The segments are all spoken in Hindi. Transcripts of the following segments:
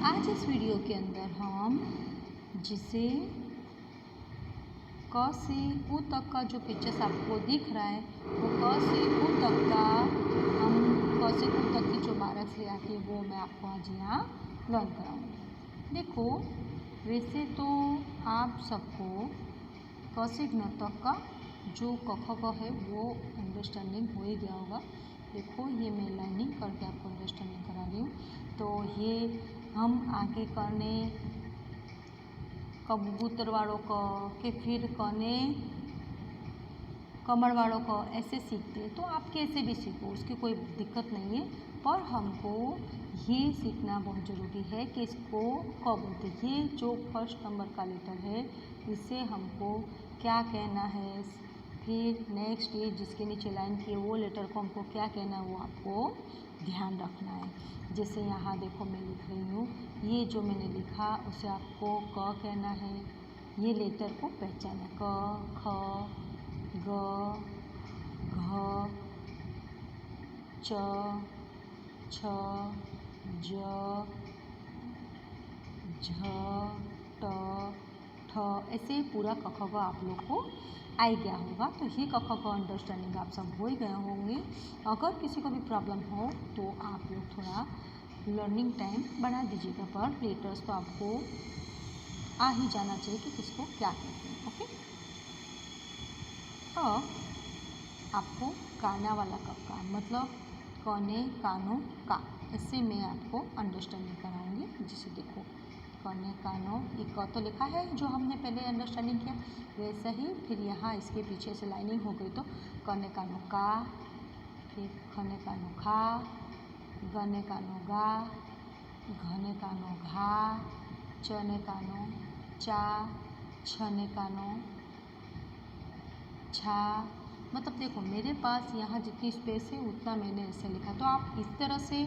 आज इस वीडियो के अंदर हम जिसे क से उ तक का जो पिक्चर्स आपको दिख रहा है वो क से उ तक का हम क से उ तक की जो मार्क्स ले आती है वो मैं आपको आज यहाँ लर्न कराऊंगी। देखो, वैसे तो आप सबको क से ग तक का जो क ख ग है वो अंडरस्टैंडिंग हो ही गया होगा। देखो, ये मैं लाइनिंग करके आपको अंडरस्टैंडिंग करा रही हूँ। तो ये हम आगे करने कबूतर वालों क के फिर कने कमर वालों क ऐसे सीखते हैं। तो आप कैसे भी सीखो, उसकी कोई दिक्कत नहीं है, पर हमको ये सीखना बहुत ज़रूरी है कि इसको क बोलते हैं। ये जो फर्स्ट नंबर का लेटर है इसे हमको क्या कहना है, फिर नेक्स्ट ये जिसके नीचे लाइन की है वो लेटर को हमको क्या कहना है वो आपको ध्यान रखना है। जैसे यहाँ देखो मैं लिख रही हूँ, ये जो मैंने लिखा उसे आपको क कहना है। ये लेटर को पहचाना, क ख ग घ च छ ज झ ट ठ ऐसे पूरा क ख ग आप लोग को आ ही गया होगा। तो ये क ख ग अंडरस्टैंडिंग आप सब हो ही गए होंगे। अगर किसी को भी प्रॉब्लम हो तो आप लोग थोड़ा लर्निंग टाइम बढ़ा दीजिएगा, पर लेटर्स तो आपको आ ही जाना चाहिए कि किसको क्या कहते हैं। ओके, अब आपको काना वाला कब का मतलब कने कानो का, इससे मैं आपको अंडरस्टैंडिंग कराऊंगी। जिसे देखो, कने कानो, ये क तो लिखा है जो हमने पहले अंडरस्टैंडिंग किया, वैसा ही फिर यहाँ इसके पीछे से लाइनिंग हो गई। तो कने कानो का, फिर खने कानो खा, गने कानो गा, घने कानो घा, चने कानो चा, छने कानो छा। मतलब देखो, मेरे पास यहाँ जितनी स्पेस है उतना मैंने ऐसे लिखा। तो आप इस तरह से,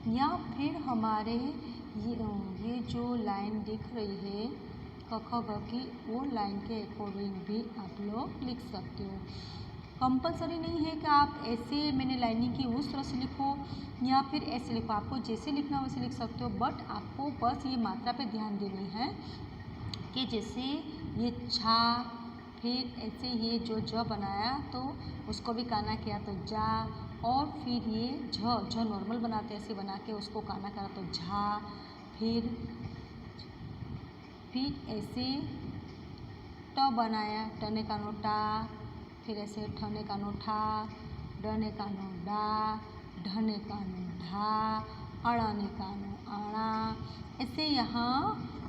या फिर हमारे ये जो लाइन दिख रही है क ख ग की, वो लाइन के अकॉर्डिंग भी आप लोग लिख सकते हो। कंपलसरी नहीं है कि आप ऐसे मैंने लाइनिंग की उस तरह से लिखो या फिर ऐसे लिखो, आपको जैसे लिखना वैसे लिख सकते हो। बट आपको बस ये मात्रा पे ध्यान देनी है कि जैसे ये छा, फिर ऐसे ये जो ज बनाया तो उसको भी काना किया तो जा, और फिर ये झ नॉर्मल बनाते ऐसे बना के उसको काना करा तो झा, फिर ऐसे ट बनाया, टने कानो टा, फिर ऐसे ठने कानो ठा, डने कानो डा, ढने कानो ढा, अड़ाने कानो आड़ा। ऐसे यहाँ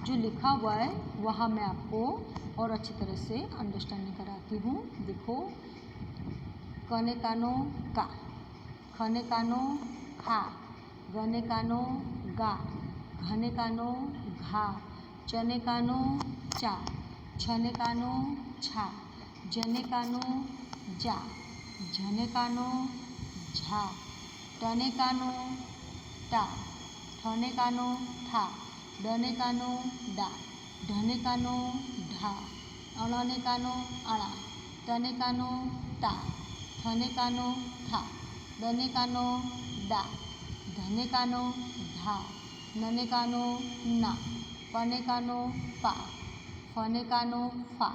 जो लिखा हुआ है वहाँ मैं आपको और अच्छी तरह से अंडरस्टैंडिंग कराती हूँ। देखो, कने कानो का, खने कानो खा, गने कानो गा, घने कानो घा, चने कानो चा, छने कानो छा, जने कानो जा, झने कानो झा, टने कानो टा, ठने कानो ठा, डने कानो डा, ढने कानो ढा, अड़ने कानो अड़ा, तने कानो ता, थने कानो था, डने कानो डा, धने कानो धा, नने कानो ना, पने कानो पा, फने कानो फा,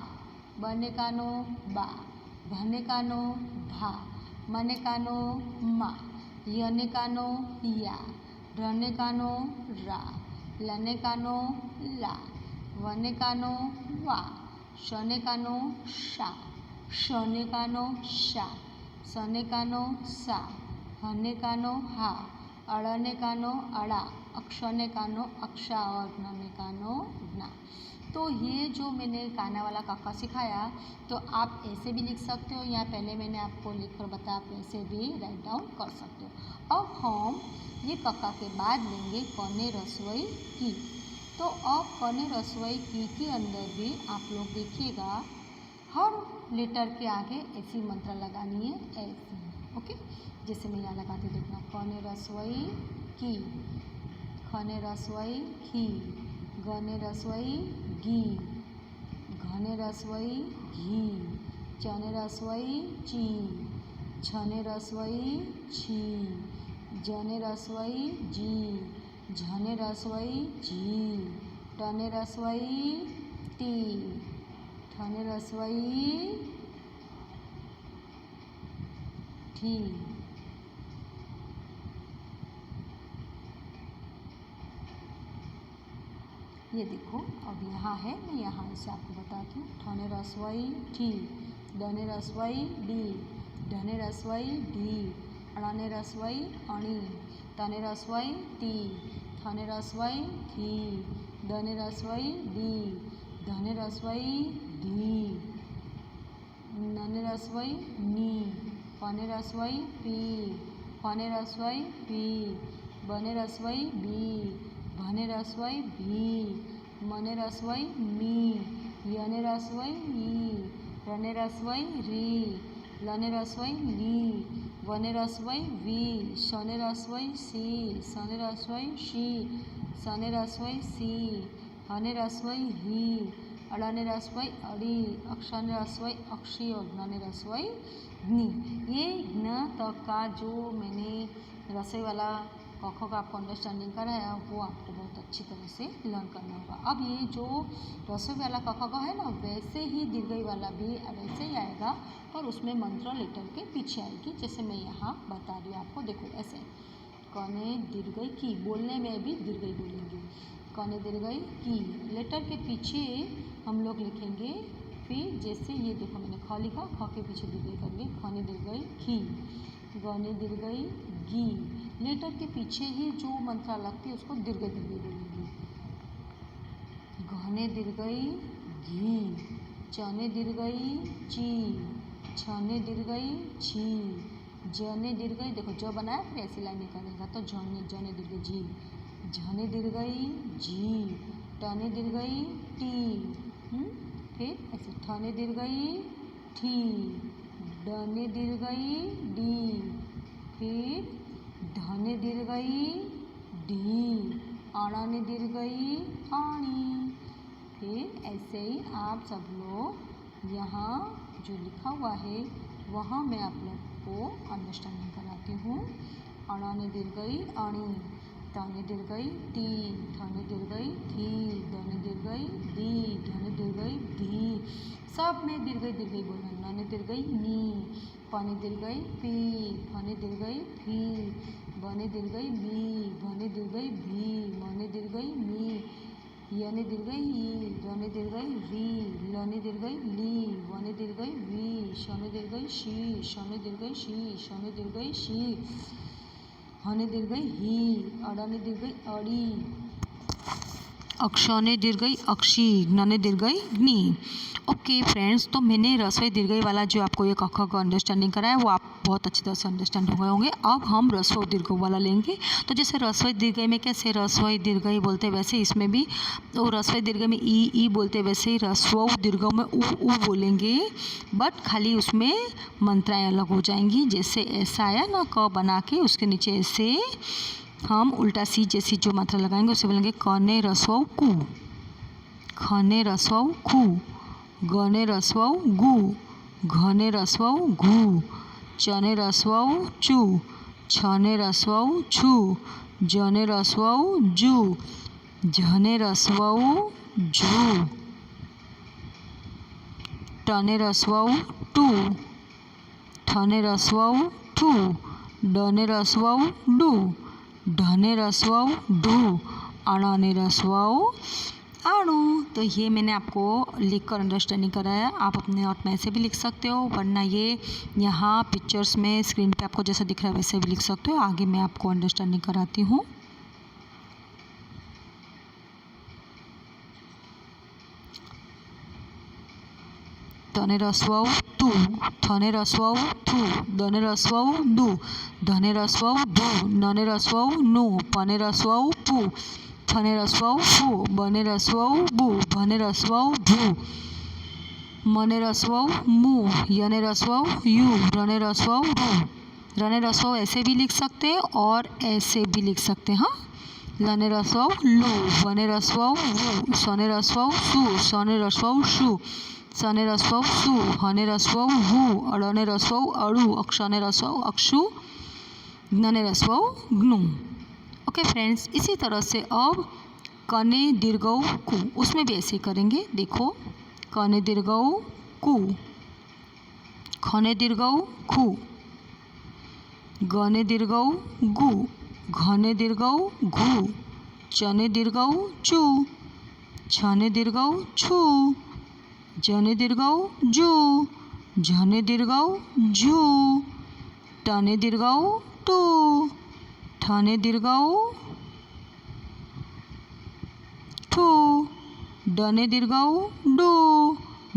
बने कानो बा, भने कानो भा, मने कानो मा, यने कानो या, रने कानो रा, लने कानो ला, वने कानो वा, शने कानो शा, शने कानो शा, सने कानो सा, हने कानो हा, अड़ने कानो अड़ा, अक्षने कानो अक्षा और gnने कानो ज्ञा। तो ये जो मैंने काना वाला काका सिखाया, तो आप ऐसे भी लिख सकते हो या पहले मैंने आपको लिख कर बताया, आप ऐसे भी राइट डाउन कर सकते हो। अब हम ये काका के बाद लेंगे कने रसोई की। तो अब कने रसोई की के अंदर भी आप लोग देखिएगा, हर लेटर के आगे ऐसी मंत्र लगानी है, ऐसी। ओके, जैसे मैं यहाँ लगाती हूँ, देखना, कने रसोई की, खने रसोई खी, गने रसोई गी, घने रसोई घी, चने रसोई ची, छने रसोई छी, जने रसोई जी, झने रसवई जी, टने रसवई टी, ठने रसवई ठी। ये देखो अब यहाँ है, मैं यहाँ से आपको बताती हूँ। ठने रसवई ठी, डने रसवई डी, ढने रसवई ढी, अड़ने रसवई अणी, तने रसवई ती, थने रसवई थी, दने रसवई डी, धने रसवई धी, नने रसवई नी, पने रसवई पी, फने रसवई पी, बने रसवई बी, भने रसवई भी, मने रसवई मी, यने रसवई ई, रने रसवई री, लने रसवई ली, वने रसवई वी, शने रसवई सी, सने रसवई शी, सने रसवई सी, हने रसवई ही, अड़ने रसवई अड़ी, अक्षने रसवई अक्षी और ज्ञने रसवई ज्ञी। ये ज्ञ तक का जो मैंने रसोई वाला क ख का आपको अंडरस्टैंडिंग कराया वो आपको बहुत अच्छी तरह से लर्न करना होगा। अब ये जो रसोई वाला क ख का है ना, वैसे ही दीर्घई वाला भी वैसे ही आएगा, पर उसमें मंत्रा लेटर के पीछे आएगी, जैसे मैं यहाँ बता रही हूँ आपको। देखो ऐसे कने दीर्घई की, बोलने में भी दीर्घई बोलेंगे। कने दीर्घई की, लेटर के पीछे हम लोग लिखेंगे। फिर जैसे ये देखो मैंने ख लिखा, ख के पीछे दीर्घई करेंगे, खने दीर्घई खी, गने दीर्घई गी। लेटर के पीछे ही जो मंत्रा लगती है उसको दीर्घई दीर्घई बोलेंगे। घने दीर्घई घी, चने दीर्घई ची, छने दीर्घई छी, जने दीर्घई, देखो जो बनाया फिर ऐसी लाइन निकालेगा तो जने, जने दीर्घई जी, झने दीर्घई जी, टने दीर्घई टी, फिर ऐसे ठने दीर्घई ठी, डने दीर्घई डी, फिर धने दीर्घई ढी, अड़ने दीर्घई आणी। फिर ऐसे ही आप सब लोग यहाँ जो लिखा हुआ है वहाँ मैं आप लोग को अंडरस्टैंडिंग कराती हूँ। अड़ने दीर्घई अणी, तने दीर्घई टी, धने दीर्घई थी, दने दीर्घई दी, धने दीर्घई धी, सब में दीर्घई दीर्घई बोलना। नने दीर्घई नी, पने दीर्घई पी, फने दीर्घई फी, बने दीर्घई बी, भने दीर्घई भी, मने दीर्घई मी, यने दीर्घई ई, रने दीर्घई री, लने दीर्घई ली, वने दीर्घई वी, शने दीर्घई शी, शने दीर्घई शी, शने दीर्घई शी, हने दीर्घई ही, अड़ने दीर्घई अड़ी, अक्षने दीर्घई अक्षी, ज्ञने दीर्घई ज्ञी। ओके फ्रेंड्स, तो मैंने रसोई दीर्घई वाला जो आपको ये क ख का अंडरस्टैंडिंग कराया वो आप बहुत अच्छी तरह से अंडरस्टैंड हो गए होंगे। अब हम रसोई दीर्घई वाला लेंगे। तो जैसे रसोई दीर्घई में कैसे रसोई दीर्घई बोलते वैसे इसमें भी, तो रसोई दीर्घई में ई बोलते वैसे ही रसोई दीर्घई में उ बोलेंगे, बट खाली उसमें मंत्राएँ अलग हो जाएंगी। जैसे ऐसा आया ना क बना के, उसके नीचे ऐसे हम उल्टा सी जैसी जो मात्रा लगाएंगे उसे बोलेंगे कने रसोई कु, खने रसोई खू, गने रसोई गु, घने रसोई घू, चने रसोई चू, छने रसोई छू, जने रसोई जू, झने रसोई झू, टने रसोई टू, थने रसोई ठू, डने रसोई डू, ढने रसोई ढू, अड़ने रसोई आणु। तो ये मैंने आपको लिखकर अंडरस्टैंडिंग कराया। आप अपने नोट में ऐसे भी लिख सकते हो, वरना ये यहाँ पिक्चर्स में स्क्रीन पे आपको जैसा दिख रहा है वैसे भी लिख सकते हो। आगे मैं आपको अंडरस्टैंडिंग कराती हूँ। तने रसोई तू, थने रसोई थू, दने रसोई दू, धने रसोई धू, नने रसोई नू, पने रसोई पू, फने रसोई फू, बने रसोई बू, भने रसोई भू, मने रसोई मू, यने रसोई यू, रने रसोई रू। रने रसोई ऐसे भी लिख सकते हैं और ऐसे भी लिख सकते हैं। हाँ, लने रसोई लू, वने रसोई वू, सने रसोई सू, सने रसोई शू, सने रसोई सू, हने रसोई हू, अड़ने रसोई अड़ू, अक्षने रसोई अक्षु, ज्ञने रसोई ज्ञू। ओके फ्रेंड्स, इसी तरह से अब कने दीर्घऊ कु, उसमें भी ऐसे करेंगे। देखो, कने दीर्घऊ कु, खने दीर्घऊ खु, गने दीर्घऊ गु, घने दीर्घऊ घु, चने दीर्घऊ चु, छने दीर्घऊ छु, जने दीर्घऊ जु, झने दीर्घऊ झु, टने दीर्घऊ टू, ठने दीर्घऊ ठू, डने दीर्घऊ डू,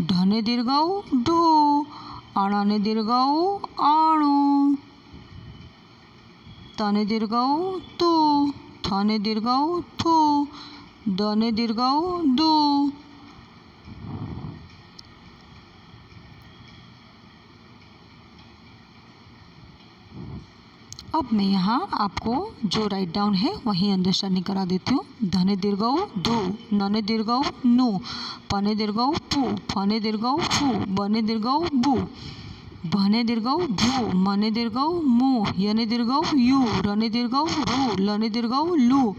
ढने दीर्घऊ ढू, अणने दीर्घऊ आणु, तने दीर्घऊ तू, थने दीर्घऊ थू, दने दीर्घऊ दू। अब मैं यहाँ आपको जो राइट डाउन है वही अंडरस्टैंडिंग करा देती हूँ। धने दीर्घऊ धू, नने दीर्घऊ नु, पने दीर्घऊ पू, फने दीर्घऊ फू, बने दीर्घऊ बू, भने दीर्घऊ भू, मने दीर्घऊ मु, यने दीर्घऊ यू, रने दीर्घऊ रू, लने दीर्घऊ लू,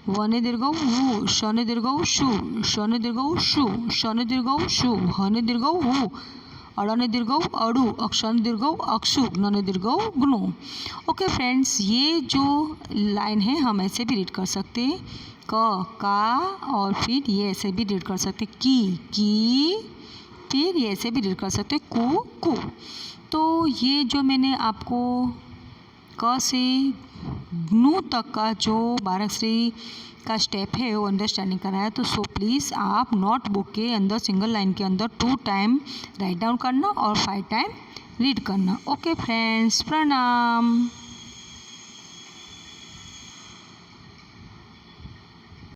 वने दीर्घऊ वू, शने दीर्घऊ शू, शने दीर्घऊ शू, शने दीर्घऊ शू, हने दीर्घऊ हू, अड़ने दीर्घऊ अड़ू, अक्षने दीर्घऊ अक्षु, gnने दीर्घऊ ग्नु। ओके फ्रेंड्स, ये जो लाइन है हम ऐसे भी रीड कर सकते हैं, क का, और फिर ये ऐसे भी रीड कर सकते की, फिर ये ऐसे भी रीड कर सकते कु। तो ये जो मैंने आपको क से नु तक का जो 12 अक्षरी का स्टेप है वो अंडरस्टैंडिंग कराया। तो सो प्लीज़ आप नोटबुक के अंदर सिंगल लाइन के अंदर 2 टाइम राइट डाउन करना और 5 टाइम रीड करना। ओके फ्रेंड्स, प्रणाम।